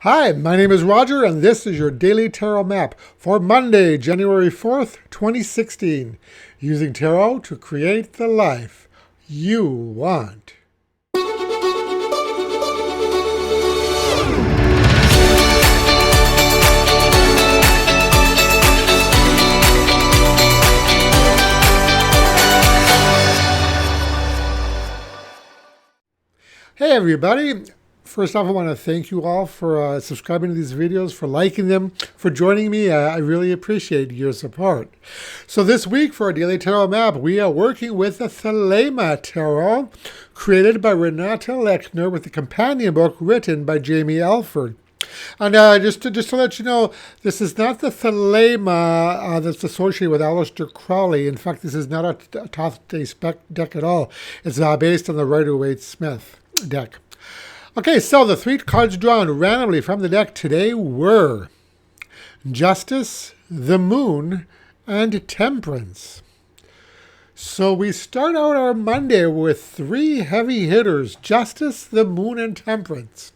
Hi, my name is Roger, and this is your Daily Tarot Map for Monday, January 4th, 2016, using tarot to create the life you want. Hey everybody! First off, I want to thank you all for subscribing to these videos, for liking them, for joining me. I really appreciate your support. So this week for our Daily Tarot Map, we are working with the Thelema Tarot, created by Renata Lechner with a companion book written by Jamie Alford. And just to let you know, this is not the Thelema that's associated with Aleister Crowley. In fact, this is not a Thoth spec deck at all. It's based on the Rider-Waite-Smith deck. Okay, so the three cards drawn randomly from the deck today were Justice, the Moon, and Temperance. So we start out our Monday with three heavy hitters, Justice, the Moon, and Temperance.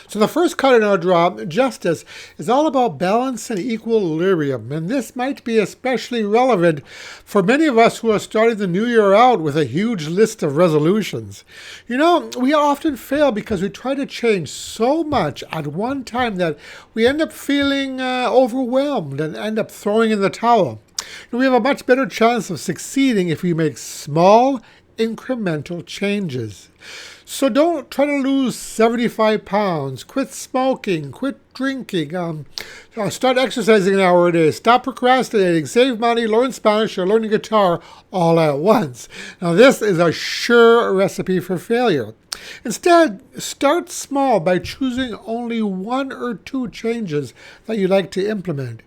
So the first card in our draw, Justice, is all about balance and equilibrium, and this might be especially relevant for many of us who are starting the new year out with a huge list of resolutions. You know, we often fail because we try to change so much at one time that we end up feeling overwhelmed and end up throwing in the towel. And we have a much better chance of succeeding if we make small, incremental changes. So don't try to lose 75 pounds, quit smoking, quit drinking, start exercising an hour a day, stop procrastinating, save money, learn Spanish, or learn guitar all at once. Now this is a sure recipe for failure. Instead, start small by choosing only one or two changes that you'd like to implement.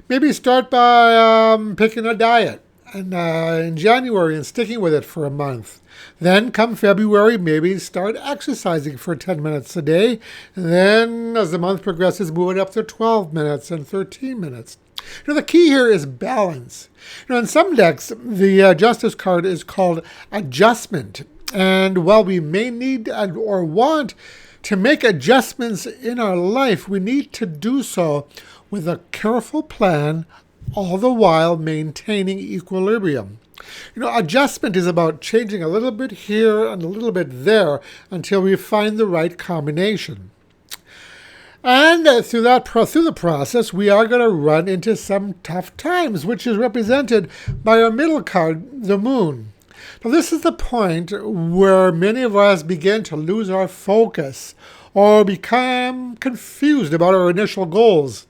Maybe start by picking a diet in January and sticking with it for a month. Then come February, maybe start exercising for 10 minutes a day. And then as the month progresses, move it up to 12 minutes and 13 minutes. You know, the key here is balance. You know, in some decks, the Justice card is called Adjustment. And while we may need or want to make adjustments in our life, we need to do so with a careful plan, all the while maintaining equilibrium. You know, adjustment is about changing a little bit here and a little bit there until we find the right combination. And through the process, we are going to run into some tough times, which is represented by our middle card, the Moon. Now, this is the point where many of us begin to lose our focus or become confused about our initial goals.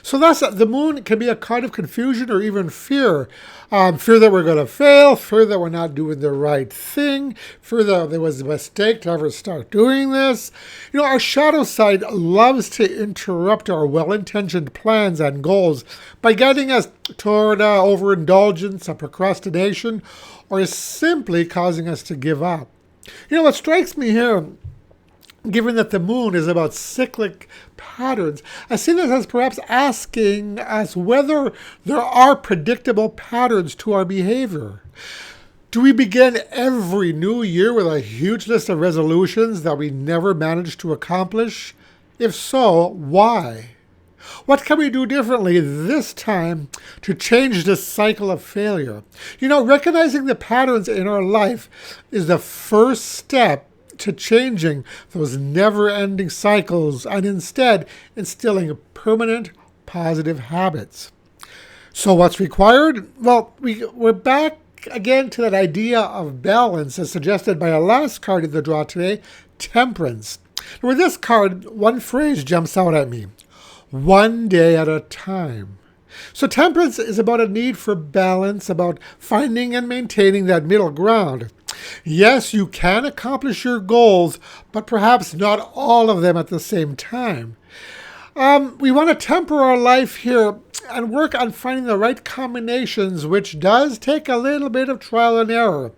So thus, the Moon can be a card of confusion or even fear. Fear that we're going to fail, fear that we're not doing the right thing, fear that there was a mistake to ever start doing this. You know, our shadow side loves to interrupt our well-intentioned plans and goals by guiding us toward overindulgence, procrastination, or simply causing us to give up. You know, what strikes me here, given that the Moon is about cyclic patterns, I see this as perhaps asking us whether there are predictable patterns to our behavior. Do we begin every new year with a huge list of resolutions that we never manage to accomplish? If so, why? What can we do differently this time to change this cycle of failure? You know, recognizing the patterns in our life is the first step to changing those never-ending cycles and instead instilling permanent positive habits. So what's required? Well, we're back again to that idea of balance as suggested by our last card in the draw today, Temperance. And with this card, one phrase jumps out at me: one day at a time. So temperance is about a need for balance, about finding and maintaining that middle ground. Yes, you can accomplish your goals, but perhaps not all of them at the same time. We want to temper our life here and work on finding the right combinations, which does take a little bit of trial and error.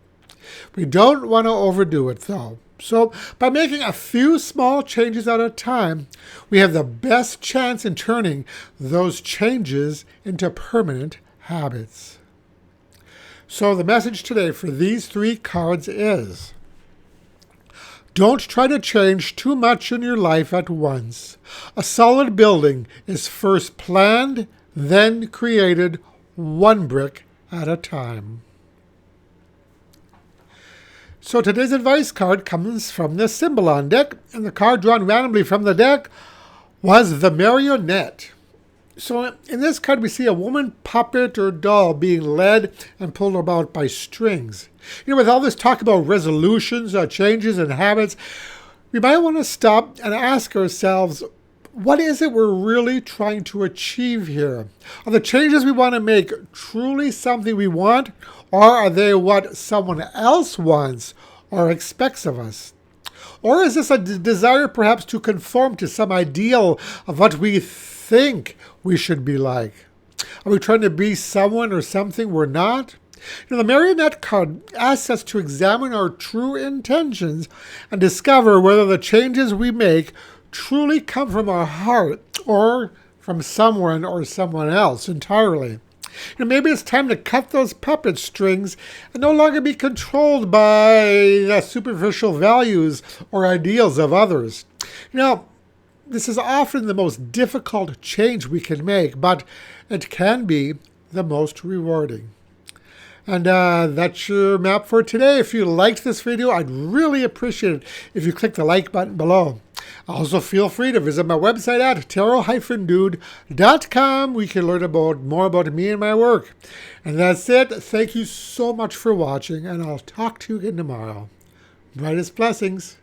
We don't want to overdo it, though. So by making a few small changes at a time, we have the best chance in turning those changes into permanent habits. So the message today for these three cards is: Don't try to change too much in your life at once. A solid building is first planned, then created, one brick at a time. So today's advice card comes from the Symbolon deck, and the card drawn randomly from the deck was the Marionette. So in this card, we see a woman puppet or doll being led and pulled about by strings. With all this talk about resolutions, changes, and habits, we might want to stop and ask ourselves, what is it we're really trying to achieve here? Are the changes we want to make truly something we want, or are they what someone else wants or expects of us? Or is this a desire perhaps to conform to some ideal of what we think we should be like? Are we trying to be someone or something we're not? The Marionette card asks us to examine our true intentions and discover whether the changes we make truly come from our heart or from someone or someone else entirely. Maybe it's time to cut those puppet strings and no longer be controlled by the superficial values or ideals of others. This is often the most difficult change we can make, but it can be the most rewarding. And that's your map for today. If you liked this video, I'd really appreciate it if you click the like button below. Also, feel free to visit my website at tarot-dude.com. We can learn more about me and my work. And that's it. Thank you so much for watching, and I'll talk to you again tomorrow. Brightest blessings.